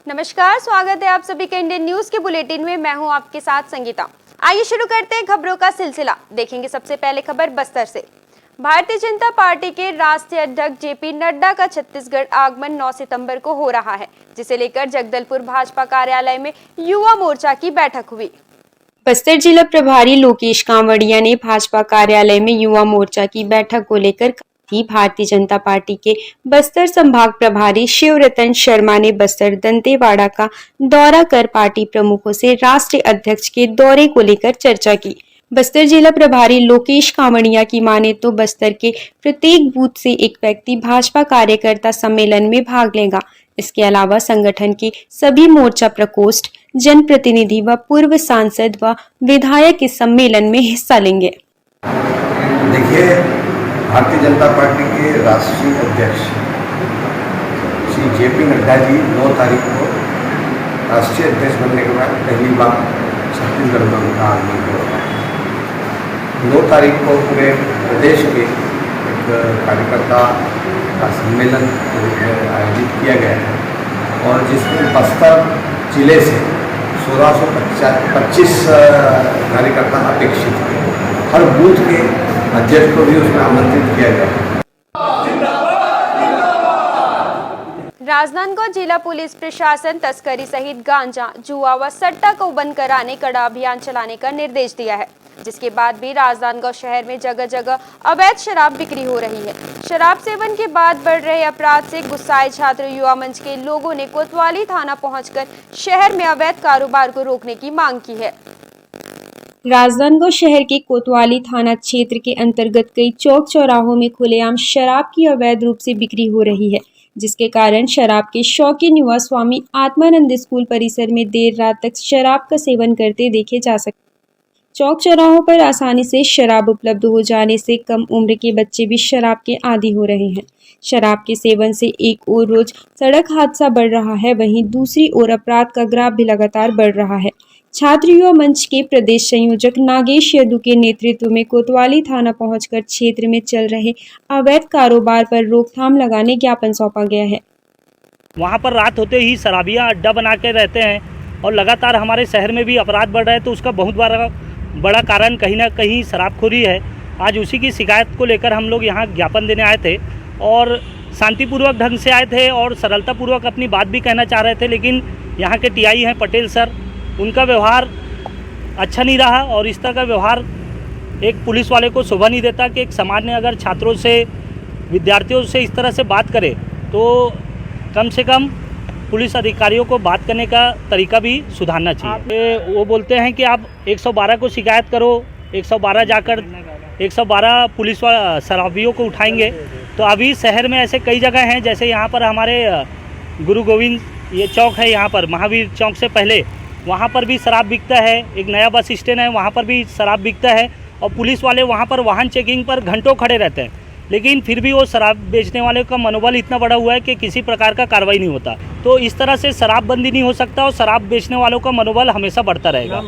नमस्कार, स्वागत है आप सभी के इंडियन न्यूज के बुलेटिन में। मैं हूं आपके साथ संगीता। आइए शुरू करते हैं खबरों का सिलसिला। देखेंगे सबसे पहले खबर बस्तर से। भारतीय जनता पार्टी के राष्ट्रीय अध्यक्ष जेपी नड्डा का छत्तीसगढ़ आगमन 9 सितंबर को हो रहा है, जिसे लेकर जगदलपुर भाजपा कार्यालय में युवा मोर्चा की बैठक हुई। बस्तर जिला प्रभारी लोकेश कांवड़िया ने भाजपा कार्यालय में युवा मोर्चा की बैठक को लेकर थी। भारतीय जनता पार्टी के बस्तर संभाग प्रभारी शिवरतन शर्मा ने बस्तर दंतेवाड़ा का दौरा कर पार्टी प्रमुखों से राष्ट्रीय अध्यक्ष के दौरे को लेकर चर्चा की। बस्तर जिला प्रभारी लोकेश कांवड़िया की माने तो बस्तर के प्रत्येक बूथ से एक व्यक्ति भाजपा कार्यकर्ता सम्मेलन में भाग लेगा। इसके अलावा संगठन के सभी मोर्चा प्रकोष्ठ, जनप्रतिनिधि व पूर्व सांसद व विधायक इस सम्मेलन में हिस्सा लेंगे। देखिए, भारतीय जनता पार्टी के राष्ट्रीय अध्यक्ष श्री जेपी नड्डा जी 9 तारीख को राष्ट्रीय अध्यक्ष बनने के बाद पहली बार छत्तीसगढ़ में उनका आगमन हो रहा है। 9 तारीख को पूरे प्रदेश के एक कार्यकर्ता का सम्मेलन आयोजित किया गया है और जिसमें बस्तर जिले से 1625 कार्यकर्ता अपेक्षित हैं। हर बूथ के अध्यक्ष को भी उसमें आमंत्रित किया गया है। राजनांदगांव जिला पुलिस प्रशासन तस्करी सहित गांजा, जुआ व सट्टा को बंद कराने कड़ा अभियान चलाने का निर्देश दिया है, जिसके बाद भी राजनांदगांव शहर में जगह जगह अवैध शराब बिक्री हो रही है। शराब सेवन के बाद बढ़ रहे अपराध से गुस्साए छात्र युवा मंच के लोगों ने कोतवाली थाना पहुंचकर शहर में अवैध कारोबार को रोकने की मांग की है। राजनांदगांव शहर के कोतवाली थाना क्षेत्र के अंतर्गत कई चौक चौराहों में खुलेआम शराब की अवैध रूप से बिक्री हो रही है, जिसके कारण शराब के शौकीन युवा स्वामी आत्मानंद स्कूल परिसर में देर रात तक शराब का सेवन करते देखे जा सकते। चौक चौराहों पर आसानी से शराब उपलब्ध हो जाने से कम उम्र के बच्चे भी शराब के आदी हो रहे हैं। शराब के सेवन से एक ओर रोज सड़क हादसा बढ़ रहा है, वहीं दूसरी ओर अपराध का ग्राफ भी लगातार बढ़ रहा है। छात्र युवा मंच के प्रदेश संयोजक नागेश यदू के नेतृत्व में कोतवाली थाना पहुंचकर क्षेत्र में चल रहे अवैध कारोबार पर रोकथाम लगाने ज्ञापन सौंपा गया है। वहां पर रात होते ही शराबिया अड्डा बना के रहते हैं और लगातार हमारे शहर में भी अपराध बढ़ रहा है, तो उसका बहुत बड़ा कारण कहीं ना कहीं शराबखोरी है। आज उसी की शिकायत को लेकर हम लोग यहाँ ज्ञापन देने आए थे और शांतिपूर्वक ढंग से आए थे और सरलतापूर्वक अपनी बात भी कहना चाह रहे थे, लेकिन यहाँ के टीआई हैं पटेल सर, उनका व्यवहार अच्छा नहीं रहा और इस तरह का व्यवहार एक पुलिस वाले को शोभा नहीं देता कि एक समाज ने अगर छात्रों से, विद्यार्थियों से इस तरह से बात करे तो कम से कम पुलिस अधिकारियों को बात करने का तरीका भी सुधारना चाहिए। वो बोलते हैं कि आप 112 को शिकायत करो, 112 जाकर 112 पुलिस शराबियों को उठाएंगे। तो अभी शहर में ऐसे कई जगह हैं, जैसे यहाँ पर हमारे गुरु गोविंद ये चौक है, यहाँ पर महावीर चौक से पहले वहाँ पर भी शराब बिकता है। एक नया बस स्टैंड है, वहाँ पर भी शराब बिकता है और पुलिस वाले वहाँ पर वाहन चेकिंग पर घंटों खड़े रहते हैं, लेकिन फिर भी वो शराब बेचने वाले का मनोबल इतना बड़ा हुआ है कि किसी प्रकार का कार्रवाई नहीं होता। तो इस तरह से शराबबंदी नहीं हो सकता और शराब बेचने वालों का मनोबल हमेशा बढ़ता रहेगा।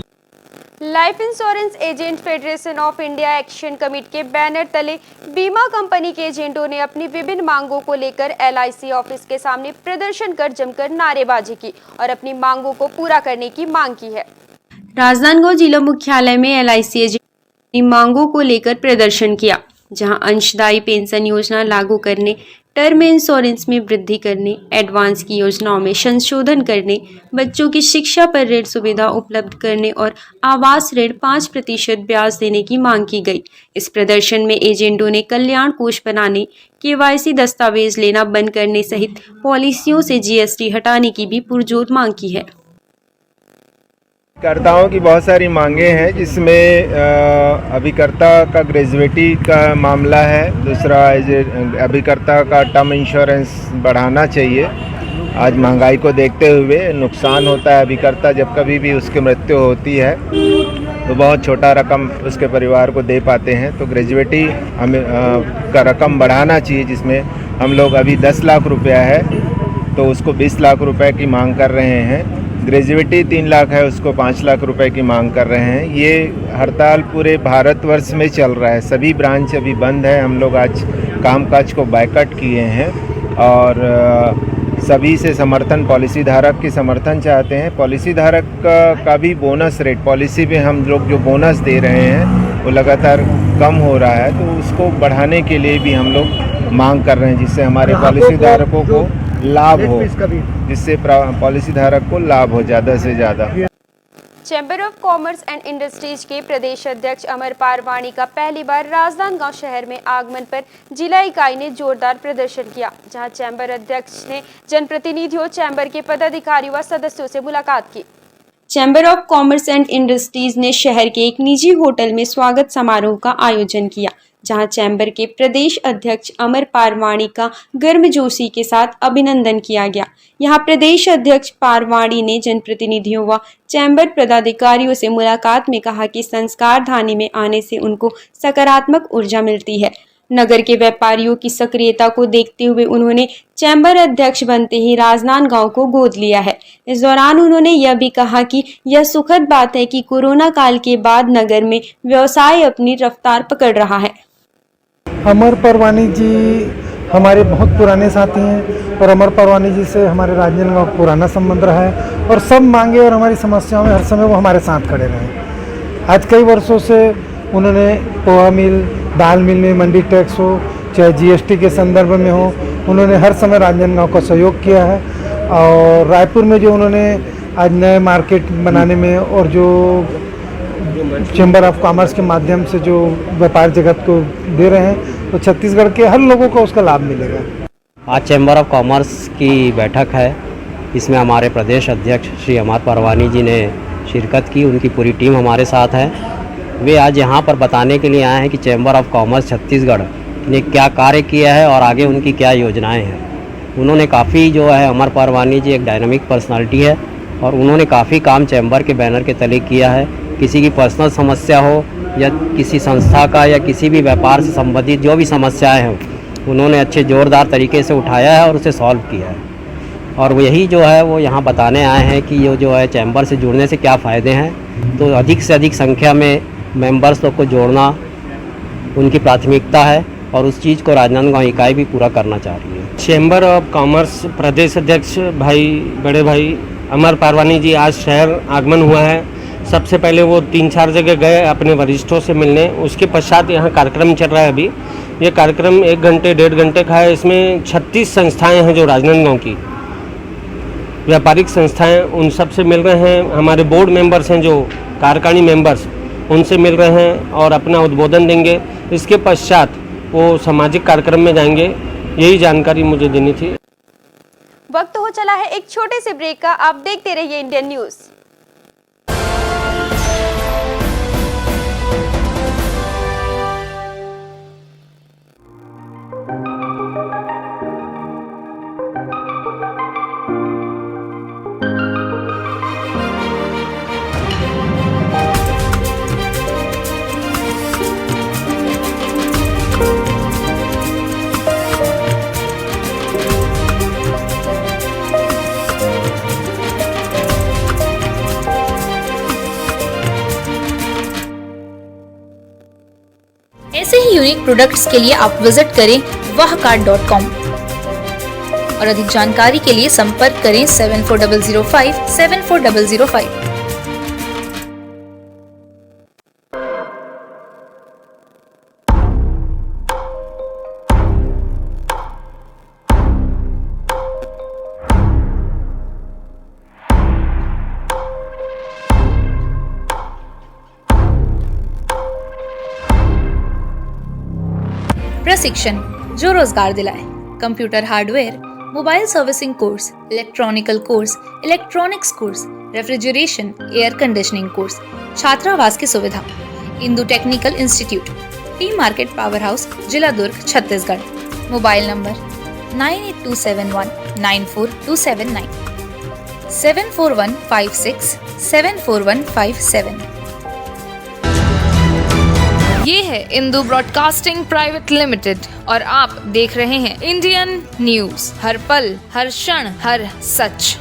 Life insurance agent federation of India action committee के बैनर तले बीमा कंपनी के एजेंटों ने अपनी विभिन्न मांगों को लेकर LIC ऑफिस के सामने प्रदर्शन कर जमकर नारेबाजी की और अपनी मांगों को पूरा करने की मांग की है। राजनांदगांव जिला मुख्यालय में LIC एजेंट अपनी मांगों को लेकर प्रदर्शन किया, जहां अंशदायी पेंशन योजना लागू करने, टर्म इंश्योरेंस में वृद्धि करने, एडवांस की योजनाओं में संशोधन करने, बच्चों की शिक्षा पर ऋण सुविधा उपलब्ध करने और आवास ऋण 5% ब्याज देने की मांग की गई। इस प्रदर्शन में एजेंटों ने कल्याण कोष बनाने, KYC दस्तावेज लेना बंद करने सहित पॉलिसियों से GST हटाने की भी पुरजोर मांग की है। कर्ताओं की बहुत सारी मांगे हैं, जिसमें अभिकर्ता का ग्रेजुएटी का मामला है। दूसरा, अभिकर्ता का टर्म इंश्योरेंस बढ़ाना चाहिए। आज महंगाई को देखते हुए नुकसान होता है अभिकर्ता, जब कभी भी उसकी मृत्यु होती है तो बहुत छोटा रकम उसके परिवार को दे पाते हैं। तो ग्रेजुएटी हमें का रकम बढ़ाना चाहिए, जिसमें हम लोग अभी 10 लाख रुपया है तो उसको 20 लाख रुपए की मांग कर रहे हैं। ग्रेजुएटी 3 लाख है, उसको 5 लाख रुपए की मांग कर रहे हैं। ये हड़ताल पूरे भारतवर्ष में चल रहा है, सभी ब्रांच अभी बंद है। हम लोग आज कामकाज को बायकॉट किए हैं और सभी से समर्थन, पॉलिसी धारक की समर्थन चाहते हैं। पॉलिसी धारक का भी बोनस रेट, पॉलिसी पे हम लोग जो बोनस दे रहे हैं वो लगातार कम हो रहा है, तो उसको बढ़ाने के लिए भी हम लोग मांग कर रहे हैं, जिससे हमारे पॉलिसी धारकों को लाभ हो, जिससे पॉलिसी धारक को लाभ हो ज़्यादा से ज़्यादा। Chamber of commerce and industries के प्रदेश अध्यक्ष अमर पारवानी का पहली बार राजनांदगांव शहर में आगमन पर जिला इकाई ने जोरदार प्रदर्शन किया, जहां चैम्बर अध्यक्ष ने जनप्रतिनिधियों, चैम्बर के पदाधिकारियों व सदस्यों से मुलाकात की। Chamber of commerce and industries ने शहर के एक निजी होटल में स्वागत समारोह का आयोजन किया, जहां चैम्बर के प्रदेश अध्यक्ष अमर पारवानी का गर्मजोशी के साथ अभिनंदन किया गया। यहां प्रदेश अध्यक्ष पारवानी ने जनप्रतिनिधियों व चैम्बर पदाधिकारियों से मुलाकात में कहा कि संस्कार धानी में आने से उनको सकारात्मक ऊर्जा मिलती है। नगर के व्यापारियों की सक्रियता को देखते हुए उन्होंने चैम्बर अध्यक्ष बनते ही राजनांदगांव को गोद लिया है। इस दौरान उन्होंने यह भी कहा कि यह सुखद बात है कि कोरोना काल के बाद नगर में व्यवसाय अपनी रफ्तार पकड़ रहा है। अमर पारवानी जी हमारे बहुत पुराने साथी हैं और अमर पारवानी जी से हमारे राजनांदगांव का पुराना संबंध रहा है और सब मांगे और हमारी समस्याओं में हर समय वो हमारे साथ खड़े रहे। आज कई वर्षों से उन्होंने पोहा मिल, दाल मिल में मंडी टैक्स हो, चाहे जीएसटी के संदर्भ में हो, उन्होंने हर समय राजनांदगांव का सहयोग किया है। और रायपुर में जो उन्होंने आज नए मार्केट बनाने में और जो चैम्बर ऑफ कॉमर्स के माध्यम से जो व्यापार जगत को दे रहे हैं, तो छत्तीसगढ़ के हर लोगों को उसका लाभ मिलेगा। आज चैम्बर ऑफ कॉमर्स की बैठक है, इसमें हमारे प्रदेश अध्यक्ष श्री अमर पारवानी जी ने शिरकत की, उनकी पूरी टीम हमारे साथ है। वे आज यहाँ पर बताने के लिए आए हैं कि चैम्बर ऑफ कॉमर्स छत्तीसगढ़ ने क्या कार्य किया है और आगे उनकी क्या योजनाएं हैं। उन्होंने काफ़ी जो है, अमर पारवानी जी एक डायनामिक पर्सनालिटी है और उन्होंने काफ़ी काम चैम्बर के बैनर के तले किया है। किसी की पर्सनल समस्या हो या किसी संस्था का या किसी भी व्यापार से संबंधित जो भी समस्याएं हैं, उन्होंने अच्छे ज़ोरदार तरीके से उठाया है और उसे सॉल्व किया है। और वो यही जो है वो यहाँ बताने आए हैं कि ये जो है चैम्बर से जुड़ने से क्या फ़ायदे हैं। तो अधिक से अधिक संख्या में मेंबर्स लोग को जोड़ना उनकी प्राथमिकता है और उस चीज़ को राजनांदगांव इकाई भी पूरा करना चाह रही है। चैम्बर ऑफ कॉमर्स प्रदेश अध्यक्ष बड़े भाई अमर पारवानी जी आज शहर आगमन हुआ है। सबसे पहले वो 3-4 जगह गए अपने वरिष्ठों से मिलने, उसके पश्चात यहाँ कार्यक्रम चल रहा है। अभी ये कार्यक्रम 1 घंटे 1.5 घंटे का है। इसमें 36 संस्थाएं हैं जो राजनांदगांव की व्यापारिक संस्थाएं, उन सब से मिल रहे हैं। हमारे बोर्ड मेंबर्स हैं जो कार्यकारिणी मेंबर्स, उनसे मिल रहे हैं और अपना उद्बोधन देंगे। इसके पश्चात वो सामाजिक कार्यक्रम में जाएंगे। यही जानकारी मुझे देनी थी। वक्त हो चला है एक छोटे से ब्रेक का। आप देखते रहिए इंडियन न्यूज। ऐसे ही यूनिक प्रोडक्ट्स के लिए आप विजिट करें wahcart.com और अधिक जानकारी के लिए संपर्क करें 740005 74005। प्रशिक्षण जो रोजगार दिलाए। Computer hardware, mobile servicing course, electronical course, electronics course, refrigeration, air conditioning course, छात्रावास की सुविधा। Indu technical institute, T market power house, जिला दुर्ग, छत्तीसगढ़। Mobile number 9827194279 74156 74157। ये है इंदु ब्रॉडकास्टिंग प्राइवेट लिमिटेड और आप देख रहे हैं इंडियन न्यूज, हर पल, हर क्षण, हर सच।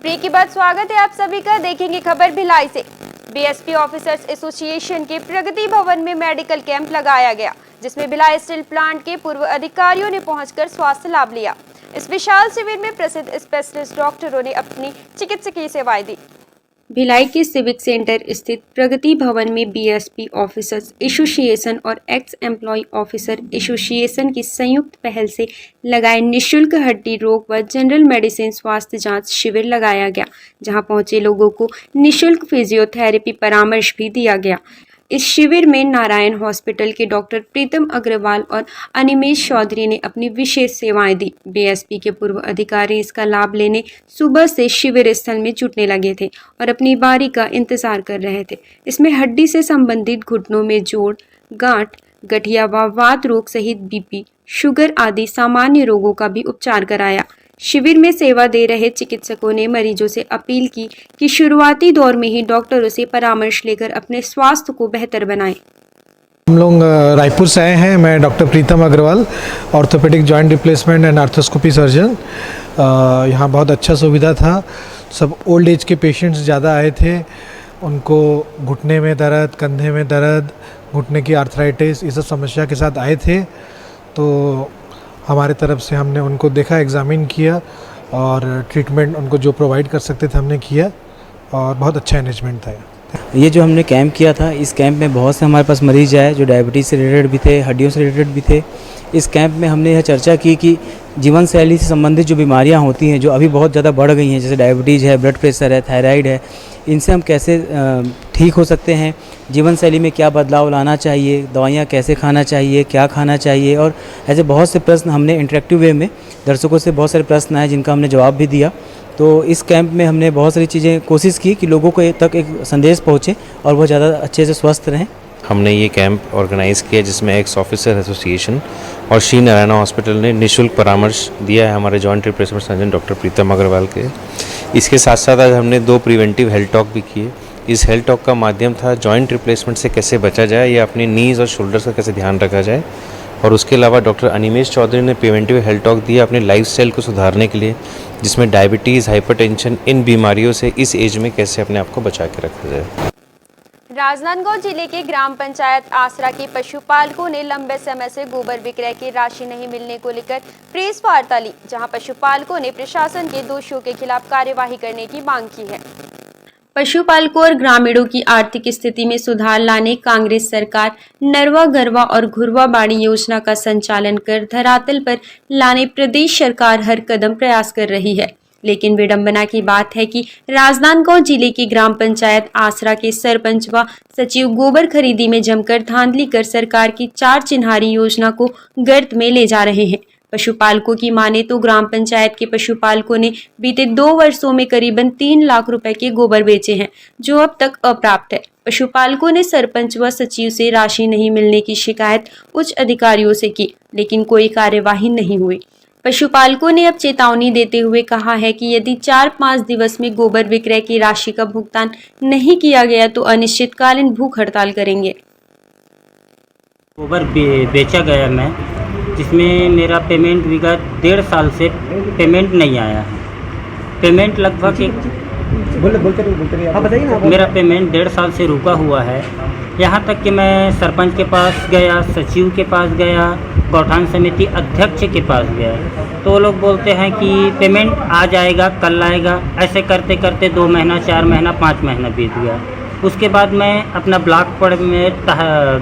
ब्रेक के बाद स्वागत है आप सभी का। देखेंगे खबर भिलाई से। बीएसपी ऑफिसर्स एसोसिएशन के प्रगति भवन में मेडिकल कैंप लगाया गया, जिसमें भिलाई स्टील प्लांट के पूर्व अधिकारियों ने पहुंचकर स्वास्थ्य लाभ लिया। इस विशाल शिविर में प्रसिद्ध स्पेशलिस्ट डॉक्टरों ने अपनी चिकित्सकीय सेवाएं दी। भिलाई के सिविक सेंटर स्थित प्रगति भवन में बीएसपी ऑफिसर्स एसोसिएशन और एक्स एम्प्लॉय ऑफिसर एसोसिएशन की संयुक्त पहल से लगाए निःशुल्क हड्डी रोग व जनरल मेडिसिन स्वास्थ्य जांच शिविर लगाया गया, जहां पहुंचे लोगों को निःशुल्क फिजियोथेरेपी परामर्श भी दिया गया। इस शिविर में नारायण हॉस्पिटल के डॉक्टर प्रीतम अग्रवाल और अनिमेश चौधरी ने अपनी विशेष सेवाएं दी। बीएसपी के पूर्व अधिकारी इसका लाभ लेने सुबह से शिविर स्थल में जुटने लगे थे और अपनी बारी का इंतजार कर रहे थे। इसमें हड्डी से संबंधित घुटनों में जोड़, गांठ, गठिया व वात रोग सहित बीपी, शुगर आदि सामान्य रोगों का भी उपचार कराया। शिविर में सेवा दे रहे चिकित्सकों ने मरीजों से अपील की कि शुरुआती दौर में ही डॉक्टरों से परामर्श लेकर अपने स्वास्थ्य को बेहतर बनाएं। हम लोग रायपुर से आए हैं। मैं doctor Pritam Agarwal, orthopedic joint replacement and arthroscopy surgeon. यहाँ बहुत अच्छा सुविधा था। सब ओल्ड एज के पेशेंट्स ज़्यादा आए थे। उनको घुटने में दर्द, कंधे में दर्द, घुटने की आर्थराइटिस, ये सब समस्या के साथ आए थे। तो हमारे तरफ से हमने उनको देखा, एग्ज़ामिन किया और ट्रीटमेंट उनको जो प्रोवाइड कर सकते थे हमने किया और बहुत अच्छा मैनेजमेंट था। ये जो हमने कैंप किया था, इस कैंप में बहुत से हमारे पास मरीज आए जो डायबिटीज़ से रिलेटेड भी थे, हड्डियों से रिलेटेड भी थे। इस कैंप में हमने यह चर्चा की कि जीवन शैली से संबंधित जो बीमारियां होती हैं, जो अभी बहुत ज़्यादा बढ़ गई हैं, जैसे डायबिटीज़ है, ब्लड प्रेशर है, थायराइड है, इनसे हम कैसे ठीक हो सकते हैं, जीवन शैली में क्या बदलाव लाना चाहिए, दवाइयाँ कैसे खाना चाहिए, क्या खाना चाहिए, और ऐसे बहुत से प्रश्न हमने इंटरेक्टिव वे में दर्शकों से बहुत सारे प्रश्न आए जिनका हमने जवाब भी दिया। तो इस कैंप में हमने बहुत सारी चीज़ें कोशिश की कि लोगों को तक एक संदेश पहुँचे और वो ज़्यादा अच्छे से स्वस्थ रहें। हमने ये कैंप ऑर्गेनाइज़ किया जिसमें एक्स ऑफिसर एसोसिएशन और श्री नारायण हॉस्पिटल ने निःशुल्क परामर्श दिया है हमारे joint replacement surgeon doctor Pritam Agarwal के। इसके साथ साथ आज हमने 2 प्रिवेंटिव हेल्थ टॉक भी किए। इस हेल्थ टॉक का माध्यम था जॉइंट रिप्लेसमेंट से कैसे बचा जाए या अपने नीज़ और शोल्डर्स का कैसे ध्यान रखा जाए। और उसके अलावा डॉक्टर अनिमेश चौधरी ने प्रिवेंटिव हेल्थ टॉक दिया अपने लाइफस्टाइल को सुधारने के लिए, जिसमें डायबिटीज़, हाइपरटेंशन, इन बीमारियों से इस एज में कैसे अपने आप को बचा के रखा जाए। राजनांदगांव जिले के ग्राम पंचायत आसरा के पशुपालकों ने लंबे समय से गोबर विक्रय की राशि नहीं मिलने को लेकर प्रेस वार्ता ली, जहां पशुपालकों ने प्रशासन के दोषियों के खिलाफ कार्यवाही करने की मांग की है। पशुपालकों और ग्रामीणों की आर्थिक स्थिति में सुधार लाने कांग्रेस सरकार नरवा, गरवा और घुरवा बाड़ी योजना का संचालन कर धरातल पर लाने प्रदेश सरकार हर कदम प्रयास कर रही है। लेकिन विडंबना की बात है कि राजनांदगांव जिले की ग्राम पंचायत आसरा के सरपंच व सचिव गोबर खरीदी में जमकर धांधली कर सरकार की 4 चिन्हारी योजना को गर्त में ले जा रहे हैं। पशुपालकों की माने तो ग्राम पंचायत के पशुपालकों ने बीते 2 वर्षों में करीबन 3 लाख रुपए के गोबर बेचे हैं, जो अब तक अप्राप्त है। पशुपालकों ने सरपंच व सचिव से राशि नहीं मिलने की शिकायत उच्च अधिकारियों से की, लेकिन कोई कार्यवाही नहीं हुई। पशुपालकों ने अब चेतावनी देते हुए कहा है कि यदि 4-5 दिवस में गोबर विक्रय की राशि का भुगतान नहीं किया गया तो अनिश्चितकालीन भूख हड़ताल करेंगे। गोबर बेचा गया मैं, जिसमें मेरा पेमेंट विगत 1.5 साल से पेमेंट नहीं आया है। पेमेंट लगभग मेरा पेमेंट 1.5 साल से रुका हुआ है। यहाँ तक कि मैं सरपंच के पास गया, सचिव के पास गया, गौठान समिति अध्यक्ष के पास गया, तो वो लोग बोलते हैं कि पेमेंट आ जाएगा, कल आएगा। ऐसे करते करते 2 महीना, 4 महीना, 5 महीना बीत गया। उसके बाद मैं अपना ब्लॉक पर में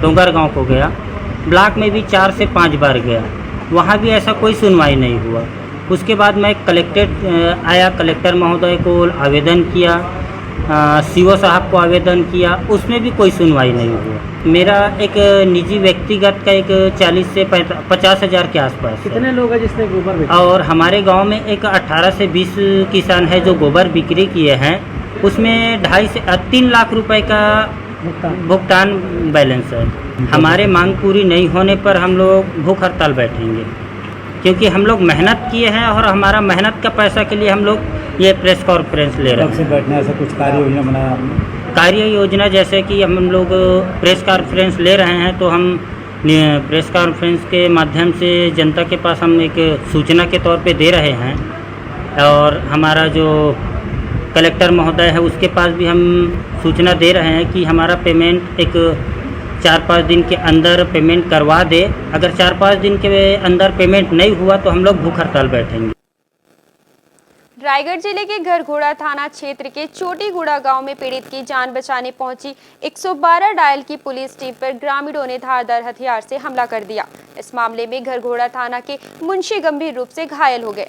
डोंगर गांव को गया। ब्लॉक में भी 4 से 5 बार गया, वहाँ भी ऐसा कोई सुनवाई नहीं हुआ। उसके बाद मैं कलेक्ट्रेट आया, कलेक्टर महोदय को आवेदन किया, सीओ साहब को आवेदन किया, उसमें भी कोई सुनवाई नहीं हुआ। मेरा एक निजी व्यक्तिगत का एक 40 से 50 हज़ार के आसपास। कितने लोग हैं जिसने गोबर बेचा? और हमारे गांव में एक 18 से 20 किसान है जो गोबर बिक्री किए हैं, उसमें 2.5 से 3 लाख रुपए का भुगतान बैलेंस है। हमारे मांग पूरी नहीं होने पर हम लोग भूख हड़ताल बैठेंगे, क्योंकि हम लोग मेहनत किए हैं और हमारा मेहनत का पैसा के लिए हम लोग ये प्रेस कॉन्फ्रेंस ले रहे हैं। बैठने ऐसा कुछ कार्य योजना बनाया आपने? कार्य योजना जैसे कि हम लोग प्रेस कॉन्फ्रेंस ले रहे हैं, तो हम प्रेस कॉन्फ्रेंस के माध्यम से जनता के पास हम एक सूचना के तौर पे दे रहे हैं। और हमारा जो कलेक्टर महोदय है उसके पास भी हम सूचना दे रहे हैं कि हमारा पेमेंट एक 4-5 दिन के अंदर पेमेंट करवा दे। अगर 4-5 दिन के अंदर पेमेंट नहीं हुआ तो हम लोग भूख हड़ताल बैठेंगे। रायगढ़ जिले के घरघोड़ा थाना क्षेत्र के चोटीगुड़ा गांव में पीड़ित की जान बचाने पहुंची 112 डायल की पुलिस टीम पर ग्रामीणों ने धारदार हथियार से हमला कर दिया। इस मामले में घरघोड़ा थाना के मुंशी गंभीर रूप से घायल हो गए।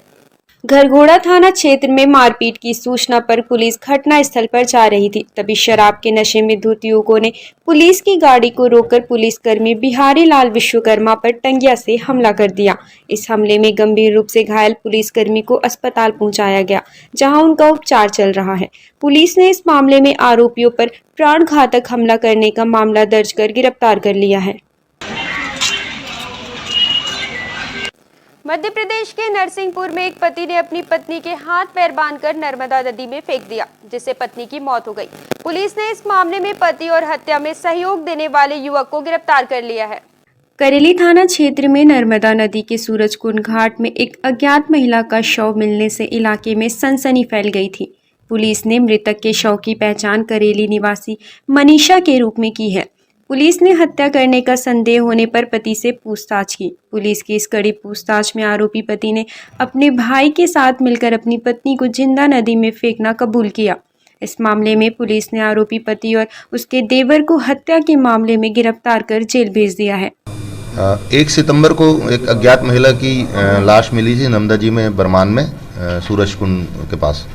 घरघोड़ा थाना क्षेत्र में मारपीट की सूचना पर पुलिस घटना स्थल पर जा रही थी। तभी शराब के नशे में धुत युवकों ने पुलिस की गाड़ी को रोककर पुलिसकर्मी बिहारी लाल विश्वकर्मा पर टंगिया से हमला कर दिया। इस हमले में गंभीर रूप से घायल पुलिसकर्मी को अस्पताल पहुंचाया गया, जहां उनका उपचार चल रहा है। पुलिस ने इस मामले में आरोपियों पर प्राणघातक हमला करने का मामला दर्ज कर गिरफ्तार कर लिया है। मध्य प्रदेश के नरसिंहपुर में एक पति ने अपनी पत्नी के हाथ पैर बांधकर नर्मदा नदी में फेंक दिया, जिससे पत्नी की मौत हो गई। पुलिस ने इस मामले में पति और हत्या में सहयोग देने वाले युवक को गिरफ्तार कर लिया है। करेली थाना क्षेत्र में नर्मदा नदी के सूरजकुंड घाट में एक अज्ञात महिला का शव मिलने से इलाके में सनसनी फैल गई थी। पुलिस ने मृतक के शव की पहचान करेली निवासी मनीषा के रूप में की है। पुलिस ने हत्या करने का संदेह होने पर पति से पूछताछ की। पुलिस की इस कड़ी पूछताछ में आरोपी पति ने अपने भाई के साथ मिलकर अपनी पत्नी को जिंदा नदी में फेंकना कबूल किया। इस मामले में पुलिस ने आरोपी पति और उसके देवर को हत्या के मामले में गिरफ्तार कर जेल भेज दिया है। 1 सितंबर को एक अज्ञात महिला की लाश मिली थी नर्मदा जी में बरमान में सूरजकुंड के पास।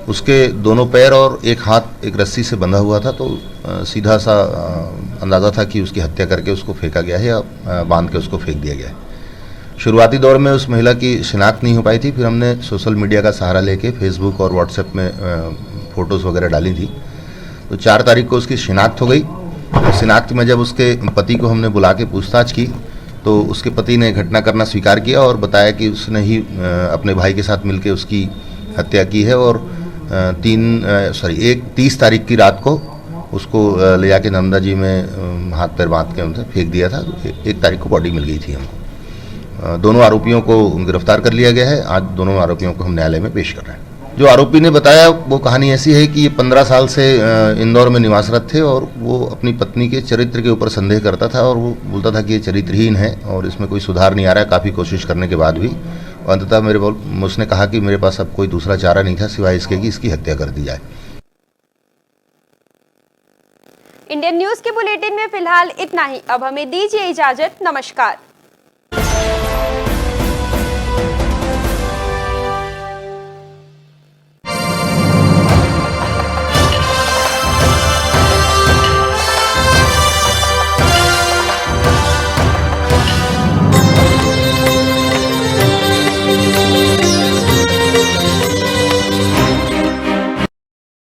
उसके दोनों पैर और एक हाथ एक रस्सी से बंधा हुआ था, तो सीधा सा अंदाज़ा था कि उसकी हत्या करके उसको फेंका गया है या बांध के उसको फेंक दिया गया है। शुरुआती दौर में उस महिला की शिनाख्त नहीं हो पाई थी। फिर हमने सोशल मीडिया का सहारा लेके फेसबुक और व्हाट्सएप में फ़ोटोज़ वगैरह डाली थी। तो 4 तारीख को उसकी शिनाख्त हो गई। शिनाख्त में जब उसके पति को हमने बुला के पूछताछ की तो उसके पति ने घटना करना स्वीकार किया और बताया कि उसने ही अपने भाई के साथ मिलकर उसकी हत्या की है और 30 तारीख की रात को उसको ले जाके नर्मदा जी में हाथ पैर बांध के उनसे फेंक दिया था। 1 तारीख को बॉडी मिल गई थी हमको। दोनों आरोपियों को गिरफ्तार कर लिया गया है। आज दोनों आरोपियों को हम न्यायालय में पेश कर रहे हैं। जो आरोपी ने बताया वो कहानी ऐसी है कि ये 15 साल से इंदौर में निवासरत थे और वो अपनी पत्नी के चरित्र के ऊपर संदेह करता था और वो बोलता था कि ये चरित्रहीन है और इसमें कोई सुधार नहीं आ रहा है। काफ़ी कोशिश करने के बाद भी अंततः उसने कहा कि मेरे पास अब कोई दूसरा चारा नहीं था सिवाय इसके कि इसकी हत्या कर दी जाए। इंडियन न्यूज के बुलेटिन में फिलहाल इतना ही। अब हमें दीजिए इजाजत। नमस्कार।